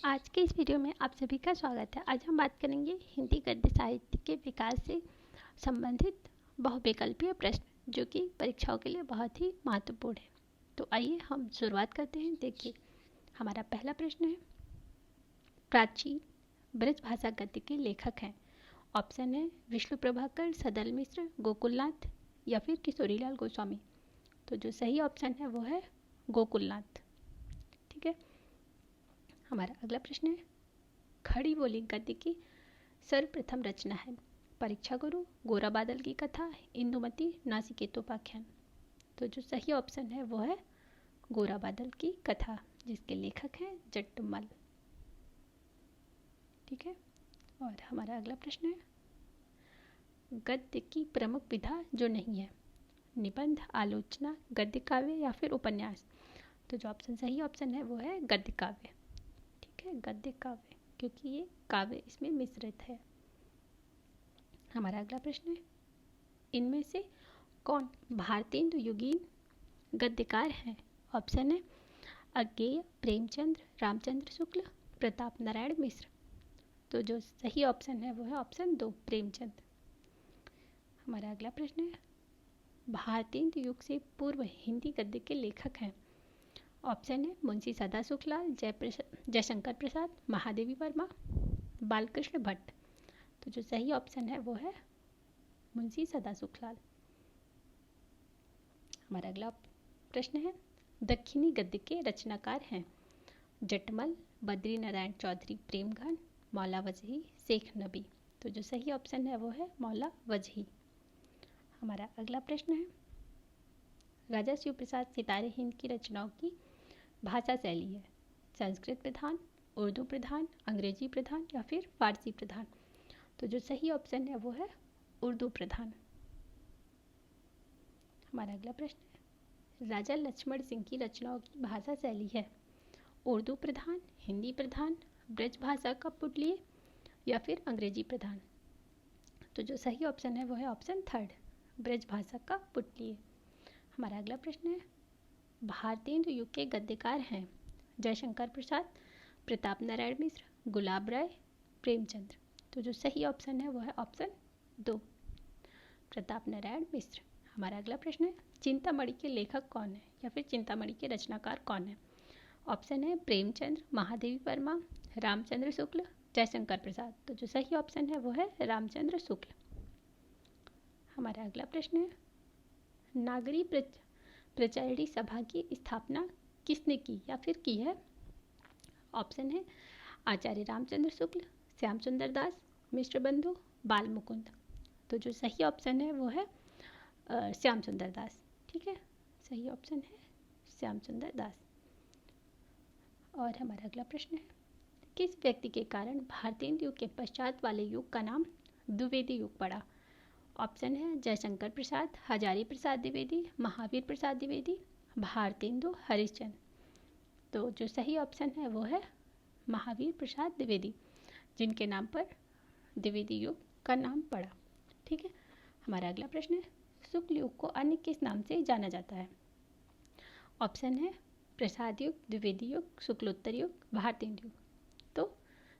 आज के इस वीडियो में आप सभी का स्वागत है। आज हम बात करेंगे हिंदी गद्य साहित्य के विकास से संबंधित बहुविकल्पीय प्रश्न जो कि परीक्षाओं के लिए बहुत ही महत्वपूर्ण है। तो आइए हम शुरुआत करते हैं। देखिए, हमारा पहला प्रश्न है, प्राचीन ब्रज भाषा गद्य के लेखक हैं। ऑप्शन है विष्णु प्रभाकर, सदल मिश्र, गोकुलनाथ या फिर किशोरीलाल गोस्वामी। तो जो सही ऑप्शन है वो है गोकुलनाथ। ठीक है। हमारा अगला प्रश्न है, खड़ी बोली गद्य की सर्वप्रथम रचना है। परीक्षा गुरु, गोरा बादल की कथा, इंदुमती, नासिकेतोपाख्यान। तो जो सही ऑप्शन है वो है गोरा बादल की कथा, जिसके लेखक हैं जट्टमल। ठीक है। और हमारा अगला प्रश्न है, गद्य की प्रमुख विधा जो नहीं है। निबंध, आलोचना, गद्य काव्य या फिर उपन्यास। तो जो ऑप्शन सही ऑप्शन है वो है गद्य काव्य। ठीक है, गद्य काव्य, क्योंकि ये काव्य इसमें मिश्रित है। हमारा अगला प्रश्न है, इनमें से कौन भारतेंदु युगीन गद्यकार हैं। ऑप्शन है अज्ञेय, प्रेमचंद्र, रामचंद्र शुक्ल, प्रताप नारायण मिश्र। तो जो सही ऑप्शन है वो है ऑप्शन 2, प्रेमचंद। हमारा अगला प्रश्न है, भारतेंदु युग से पूर्व हिंदी गद्य के लेखक हैं। ऑप्शन है मुंशी सदा सुखलाल, जयशंकर प्रसाद, महादेवी वर्मा, बालकृष्ण भट्ट। तो जो सही ऑप्शन है वो है मुंशी सदा सुखलाल। हमारा अगला प्रश्न है, दक्षिणी गद्य के रचनाकार हैं। जटमल, बद्री नारायण चौधरी प्रेमघन, मौला वजही, शेख नबी। तो जो सही ऑप्शन है वो है मौला वजही। हमारा अगला प्रश्न है, राजा शिव प्रसाद सितारे हिंद की रचनाओं की भाषा शैली है। संस्कृत प्रधान, उर्दू प्रधान, अंग्रेजी प्रधान या फिर फारसी प्रधान। तो जो सही ऑप्शन है वो है उर्दू प्रधान। हमारा अगला प्रश्न है, राजा लक्ष्मण सिंह की रचनाओं की भाषा शैली है। उर्दू प्रधान, हिंदी प्रधान, ब्रज भाषा का पुटलिय या फिर अंग्रेजी प्रधान। तो जो सही ऑप्शन है वो है ऑप्शन 3, ब्रज भाषा का पुटलिय। हमारा अगला प्रश्न है, भारतेंदु युग के गद्यकार हैं। जयशंकर प्रसाद, प्रताप नारायण मिश्र, गुलाब राय, प्रेमचंद्र। तो जो सही ऑप्शन है वो है ऑप्शन 2, प्रताप नारायण मिश्र। हमारा अगला प्रश्न है, चिंतामणि के लेखक कौन है या फिर चिंतामणि के रचनाकार कौन है। ऑप्शन है प्रेमचंद्र, महादेवी वर्मा, रामचंद्र शुक्ल, जयशंकर प्रसाद। तो जो सही ऑप्शन है वो है रामचंद्र शुक्ल। हमारा अगला प्रश्न है, नागरी प्रचारिणी सभा की स्थापना किसने की या फिर की है। ऑप्शन है आचार्य रामचंद्र शुक्ल, श्याम सुंदर दास, मिश्र बंधु, बाल मुकुंद। तो जो सही ऑप्शन है वो है श्याम सुंदर दास। ठीक है, सही ऑप्शन है श्याम सुंदर दास। और हमारा अगला प्रश्न है, किस व्यक्ति के कारण भारतेंदु युग के पश्चात वाले युग का नाम द्विवेदी युग पड़ा। ऑप्शन है जयशंकर प्रसाद, हजारी प्रसाद द्विवेदी, महावीर प्रसाद द्विवेदी, भारतेंदु हरिश्चंद्र। तो जो सही ऑप्शन है वो है महावीर प्रसाद द्विवेदी, जिनके नाम पर द्विवेदी युग का नाम पड़ा। ठीक है। हमारा अगला प्रश्न है, शुक्ल युग को अन्य किस नाम से जाना जाता है। ऑप्शन है प्रसाद युग, द्विवेदी युग, शुक्लोत्तर युग, भारतेंदु युग। तो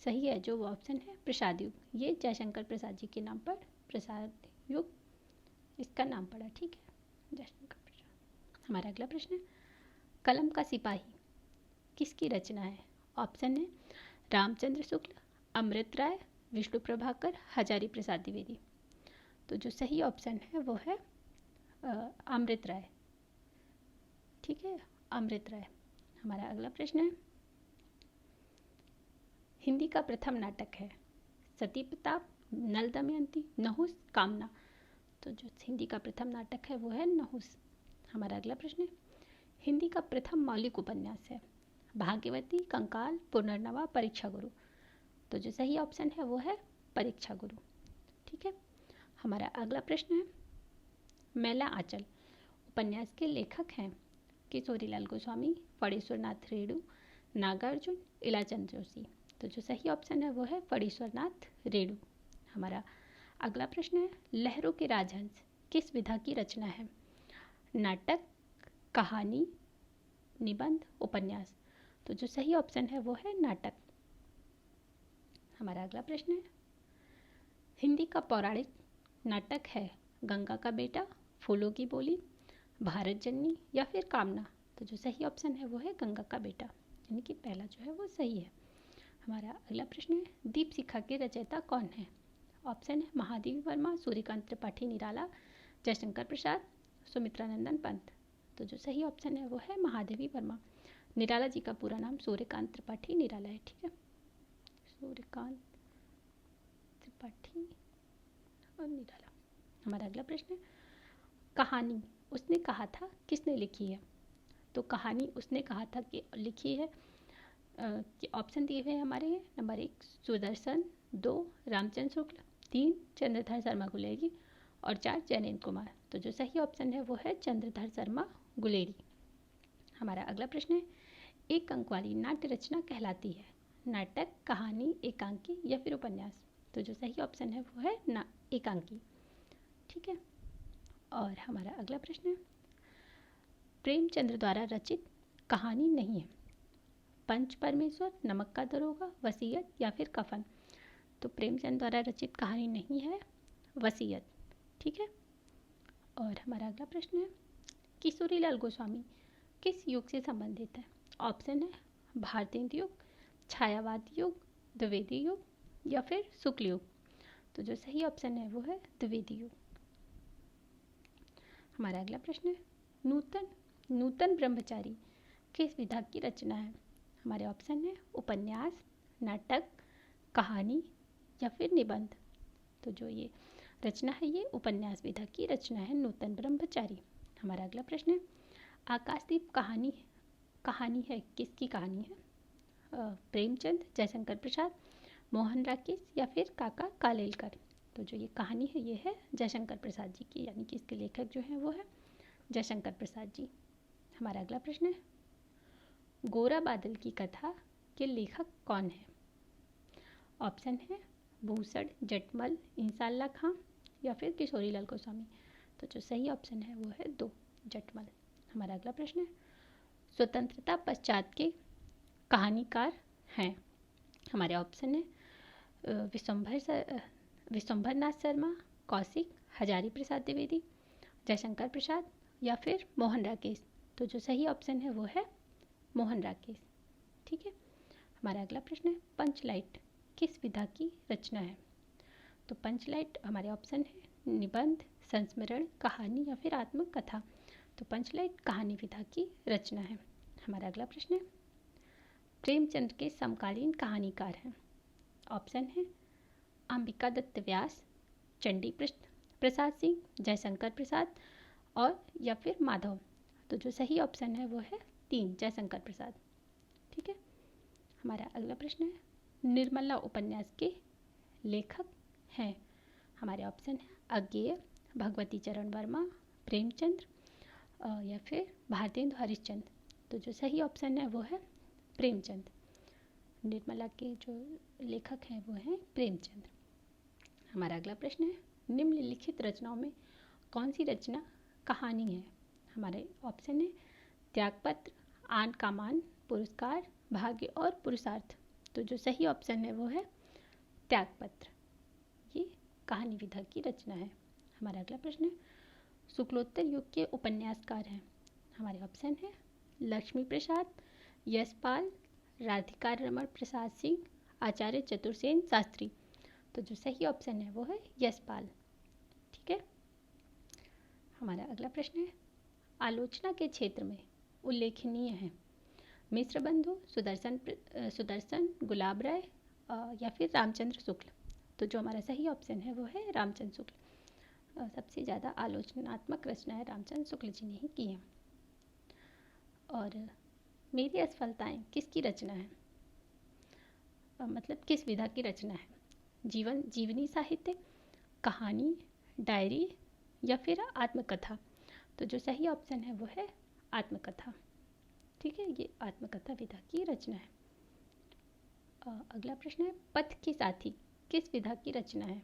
सही है जो वो ऑप्शन है प्रसाद युग। ये जयशंकर प्रसाद जी के नाम पर प्रसाद युग इसका नाम पड़ा। ठीक है, जयशंकर प्रसाद। हमारा अगला प्रश्न है, कलम का सिपाही किसकी रचना है। ऑप्शन है रामचंद्र शुक्ल, अमृत राय, विष्णु प्रभाकर, हजारी प्रसाद द्विवेदी। तो जो सही ऑप्शन है वो है अमृत राय। ठीक है, अमृत राय। हमारा अगला प्रश्न है, हिंदी का प्रथम नाटक है। सती प्रताप, नल दमयंती, नहुस, कामना। तो जो हिंदी का प्रथम नाटक है वो है नहुस। हमारा अगला प्रश्न है, हिंदी का प्रथम मौलिक उपन्यास है। भाग्यवती, कंकाल, पुनर्नवा, परीक्षा गुरु। तो जो सही ऑप्शन है वो है परीक्षा गुरु। ठीक है। हमारा अगला प्रश्न है, मैला आंचल उपन्यास के लेखक हैं। किशोरीलाल गोस्वामी, फणीश्वरनाथ रेणु, नागार्जुन, इलाचंद जोशी। तो जो सही ऑप्शन है वो है फणीश्वरनाथ रेणु। हमारा अगला प्रश्न है, लहरों के राजहंस किस विधा की रचना है। नाटक, कहानी, निबंध, उपन्यास। तो जो सही ऑप्शन है वो है नाटक। हमारा अगला प्रश्न है, हिंदी का पौराणिक नाटक है गंगा का बेटा, फूलों की बोली, भारत जननी या फिर कामना। तो जो सही ऑप्शन है वो है गंगा का बेटा, यानी कि पहला जो है वो सही है। हमारा अगला प्रश्न है, दीप शिखा के रचयिता कौन है? ऑप्शन है महादेवी वर्मा, सूर्यकांत त्रिपाठी निराला, जयशंकर प्रसाद, सुमित्रानंदन पंत। तो जो सही ऑप्शन है वो है महादेवी वर्मा। निराला जी का पूरा नाम सूर्यकांत त्रिपाठी निराला है। ठीक है, सूर्यकांत त्रिपाठी और निराला। हमारा अगला प्रश्न है, कहानी उसने कहा था किसने लिखी है? तो कहानी उसने कहा था कि लिखी है कि ऑप्शन दिए हुए हमारे हैं। नंबर 1 सुदर्शन, 2 रामचंद्र शुक्ल, 3 चंद्रधर शर्मा गुलेरी और 4 जयनेन्द्र कुमार। तो जो सही ऑप्शन है वो है चंद्रधर शर्मा गुलेरी। हमारा अगला प्रश्न है, एक अंक वाली नाट्य रचना कहलाती है नाटक, कहानी, एकांकी या फिर उपन्यास? तो जो सही ऑप्शन है वो है एकांकी। ठीक है, और हमारा अगला प्रश्न है, प्रेमचंद्र द्वारा रचित कहानी नहीं है पंच परमेश्वर, नमक का दरोगा, वसीयत या फिर कफन? तो प्रेमचंद द्वारा रचित कहानी नहीं है वसीयत। ठीक है, और हमारा अगला प्रश्न है, किशोरीलाल गोस्वामी किस युग से संबंधित है? ऑप्शन है भारतेंदु युग, छायावाद युग, द्विवेदी युग या फिर शुक्ल युग? तो जो सही ऑप्शन है वो है द्विवेदी युग। हमारा अगला प्रश्न है, नूतन ब्रह्मचारी किस विधा की रचना है? हमारे ऑप्शन है उपन्यास, नाटक, कहानी या फिर निबंध? तो जो ये रचना है ये उपन्यास विधा की रचना है नूतन ब्रह्मचारी। हमारा अगला प्रश्न है, आकाशदीप कहानी है किसकी कहानी है? प्रेमचंद, जयशंकर प्रसाद, मोहन राकेश या फिर काका कालेलकर? तो जो ये कहानी है ये है जयशंकर प्रसाद जी की, यानी कि इसके लेखक जो हैं वो है जयशंकर प्रसाद जी। हमारा अगला प्रश्न है, गोरा बादल की कथा के लेखक कौन है? ऑप्शन है भूसड़, जटमल, इंसाल्ला खां या फिर किशोरीलाल गोस्वामी? तो जो सही ऑप्शन है वो है 2 जटमल। हमारा अगला प्रश्न है, स्वतंत्रता पश्चात के कहानीकार हैं? हमारे ऑप्शन है विश्वंभरनाथ शर्मा, कौशिक, हजारी प्रसाद द्विवेदी, जयशंकर प्रसाद या फिर मोहन राकेश? तो जो सही ऑप्शन है वो है मोहन राकेश। ठीक है, हमारा अगला प्रश्न है, पंचलाइट किस विधा की रचना है? तो पंचलाइट हमारे ऑप्शन है निबंध, संस्मरण, कहानी या फिर आत्मकथा? तो पंचलाइट कहानी विधा की रचना है। हमारा अगला प्रश्न है, प्रेमचंद के समकालीन कहानीकार हैं? ऑप्शन है अंबिका दत्त व्यास, चंडी प्रसाद सिंह, जयशंकर प्रसाद और या फिर माधव? तो जो सही ऑप्शन है वो है 3 जयशंकर प्रसाद। ठीक है, हमारा अगला प्रश्न है, निर्मला उपन्यास के लेखक हैं? हमारे ऑप्शन है अज्ञेय, भगवती चरण वर्मा, प्रेमचंद्र या फिर भारतेंदु हरिश्चंद्र? तो जो सही ऑप्शन है वो है प्रेमचंद। निर्मला के जो लेखक हैं वो हैं प्रेमचंद। हमारा अगला प्रश्न है, निम्नलिखित रचनाओं में कौन सी रचना कहानी है? हमारे ऑप्शन है त्यागपत्र, आन का मान, पुरस्कार, भाग्य और पुरुषार्थ? तो जो सही ऑप्शन है वो है त्यागपत्र, ये कहानी विधा की रचना है। हमारा अगला प्रश्न है, शुक्लोत्तर युग के उपन्यासकार हैं? हमारे ऑप्शन है लक्ष्मी प्रसाद, यशपाल, राधिका रमण प्रसाद सिंह, आचार्य चतुर्सेन शास्त्री? तो जो सही ऑप्शन है वो है यशपाल। ठीक है, हमारा अगला प्रश्न है, आलोचना के क्षेत्र में उल्लेखनीय है? मिश्र बंधु, सुदर्शन, गुलाब राय या फिर रामचंद्र शुक्ल? तो जो हमारा सही ऑप्शन है वो है रामचंद्र शुक्ल। सबसे ज़्यादा आलोचनात्मक रचनाएं रामचंद्र शुक्ल जी ने ही की हैं। और मेरी असफलताएं किसकी रचना है? मतलब किस विधा की रचना है? जीवनी साहित्य, कहानी, डायरी या फिर आत्मकथा? तो जो सही ऑप्शन है वो है आत्मकथा। ठीक है, ये आत्मकथा विधा की रचना है। अगला प्रश्न है, पथ के साथी किस विधा की रचना है?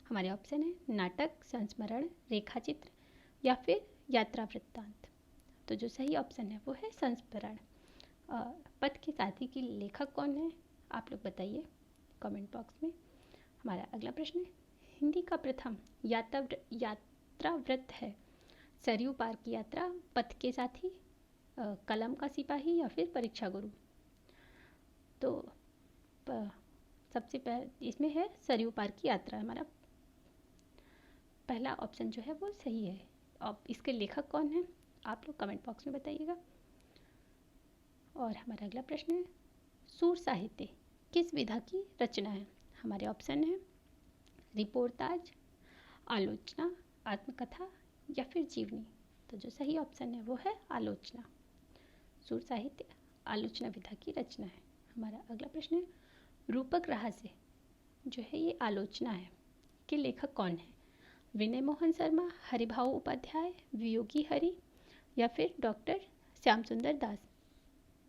हमारे ऑप्शन है नाटक, संस्मरण, रेखाचित्र या फिर यात्रा वृत्तांत? तो जो सही ऑप्शन है वो है संस्मरण। पथ के साथी की लेखक कौन है? आप लोग बताइए कमेंट बॉक्स में। हमारा अगला प्रश्न है, हिंदी का प्रथम यात्रा व्रत है सरयू पार की यात्रा, पथ के साथी, कलम का सिपाही या फिर परीक्षा गुरु। तो सबसे पहले इसमें है सरयू पार की यात्रा, हमारा पहला ऑप्शन जो है वो सही है। अब इसके लेखक कौन है आप लोग कमेंट बॉक्स में बताइएगा। और हमारा अगला प्रश्न है, सूर साहित्य किस विधा की रचना है। हमारे ऑप्शन है रिपोर्टाज, आलोचना, आत्मकथा या फिर जीवनी। तो जो सही ऑप्शन है वो है आलोचना। सूर साहित्य आलोचना विधा की रचना है। हमारा अगला प्रश्न है, रूपक रहस्य जो है ये आलोचना है के लेखक कौन है। विनय मोहन शर्मा, हरिभाऊ उपाध्याय, वियोगी हरि या फिर डॉक्टर श्याम सुंदर दास।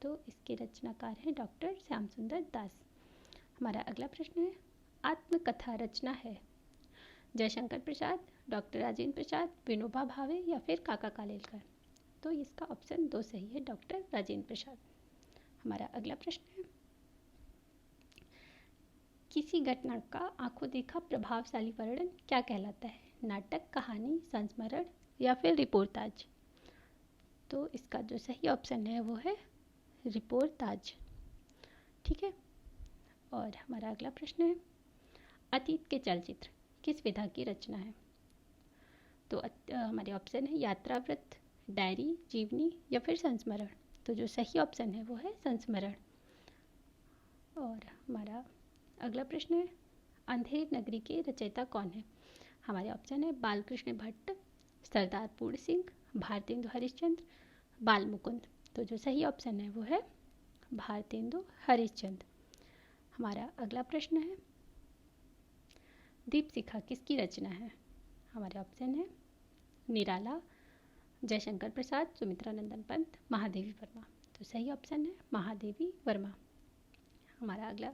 तो इसके रचनाकार हैं डॉक्टर श्याम सुंदर दास। हमारा अगला प्रश्न है, आत्मकथा रचना है जयशंकर प्रसाद, डॉक्टर राजेंद्र प्रसाद, विनोबा भावे या फिर काका कालेलकर। तो इसका ऑप्शन 2 सही है, डॉक्टर राजेंद्र प्रसाद। हमारा अगला प्रश्न है, किसी घटना का आंखों देखा प्रभावशाली वर्णन क्या कहलाता है। नाटक, कहानी, संस्मरण या फिर रिपोर्टाज। तो इसका जो सही ऑप्शन है वो है रिपोर्टाज। ठीक है। और हमारा अगला प्रश्न है, अतीत के चलचित्र किस विधा की रचना है। तो हमारे ऑप्शन है यात्रावृत्त, डायरी, जीवनी या फिर संस्मरण। तो जो सही ऑप्शन है वो है संस्मरण। और हमारा अगला प्रश्न है, अंधेर नगरी के रचयिता कौन है। हमारे ऑप्शन है बालकृष्ण भट्ट, सरदार पूर्ण सिंह, भारतेंदु हरिश्चंद्र, बाल मुकुंद। तो जो सही ऑप्शन है वो है भारतेंदु हरिश्चंद्र। हमारा अगला प्रश्न है, दीपशिखा किसकी रचना है। हमारे ऑप्शन है निराला, जयशंकर प्रसाद, सुमित्रा नंदन पंत, महादेवी वर्मा। तो सही ऑप्शन है महादेवी वर्मा। हमारा अगला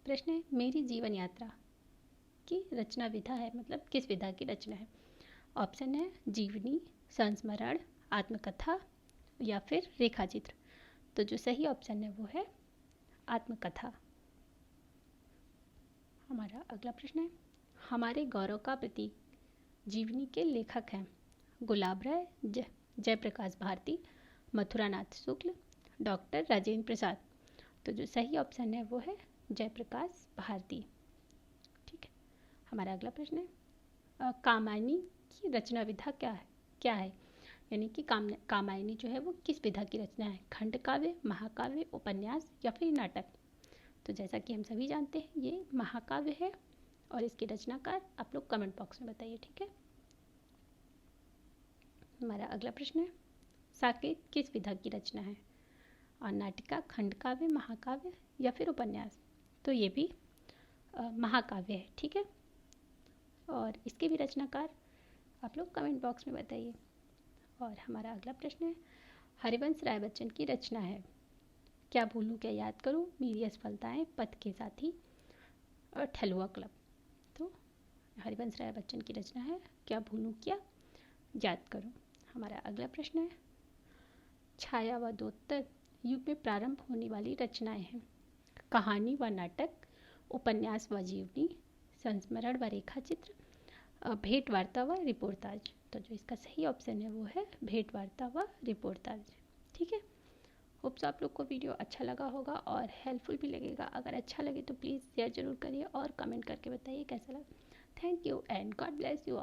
प्रश्न है, मेरी जीवन यात्रा की रचना विधा है, मतलब किस विधा की रचना है। ऑप्शन है जीवनी, संस्मरण, आत्मकथा या फिर रेखाचित्र। तो जो सही ऑप्शन है वो है आत्मकथा। हमारा अगला प्रश्न है, हमारे गौरव का प्रतीक जीवनी के लेखक हैं गुलाब राय, जयप्रकाश भारती, मथुरानाथ शुक्ल, डॉक्टर राजेंद्र प्रसाद। तो जो सही ऑप्शन है वो है जयप्रकाश भारती। ठीक है। हमारा अगला प्रश्न है, कामायनी की रचना विधा क्या है यानी कि कामायनी जो है वो किस विधा की रचना है। खंड काव्य, महाकाव्य, उपन्यास या फिर नाटक। तो जैसा कि हम सभी जानते हैं ये महाकाव्य है और इसके रचनाकार आप लोग कमेंट बॉक्स में बताइए। ठीक है। हमारा अगला प्रश्न है, साकेत किस विधा की रचना है। और नाटिका, खंड काव्य, महाकाव्य या फिर उपन्यास। तो ये भी महाकाव्य है। ठीक है। और इसके भी रचनाकार आप लोग कमेंट बॉक्स में बताइए। और हमारा अगला प्रश्न है, हरिवंश राय बच्चन की रचना है क्या भूलूं क्या याद करूं, मेरी असफलताएं, पथ के साथी और ठलुआ क्लब। तो हरिवंश राय बच्चन की रचना है क्या भूलूं क्या याद करूं। हमारा अगला प्रश्न है, छाया व दोत्तर युग में प्रारंभ होने वाली रचनाएं हैं कहानी व नाटक, उपन्यास व जीवनी, संस्मरण व रेखाचित्र, भेंट वार्ता व रिपोर्टाज। तो जो इसका सही ऑप्शन है वो है भेंट वार्ता व रिपोर्टाज। ठीक है। होप्स आप लोग को वीडियो अच्छा लगा होगा और हेल्पफुल भी लगेगा। अगर अच्छा लगे तो प्लीज़ शेयर जरूर करिए और कमेंट करके बताइए कैसा लगा। Thank you and God bless you all.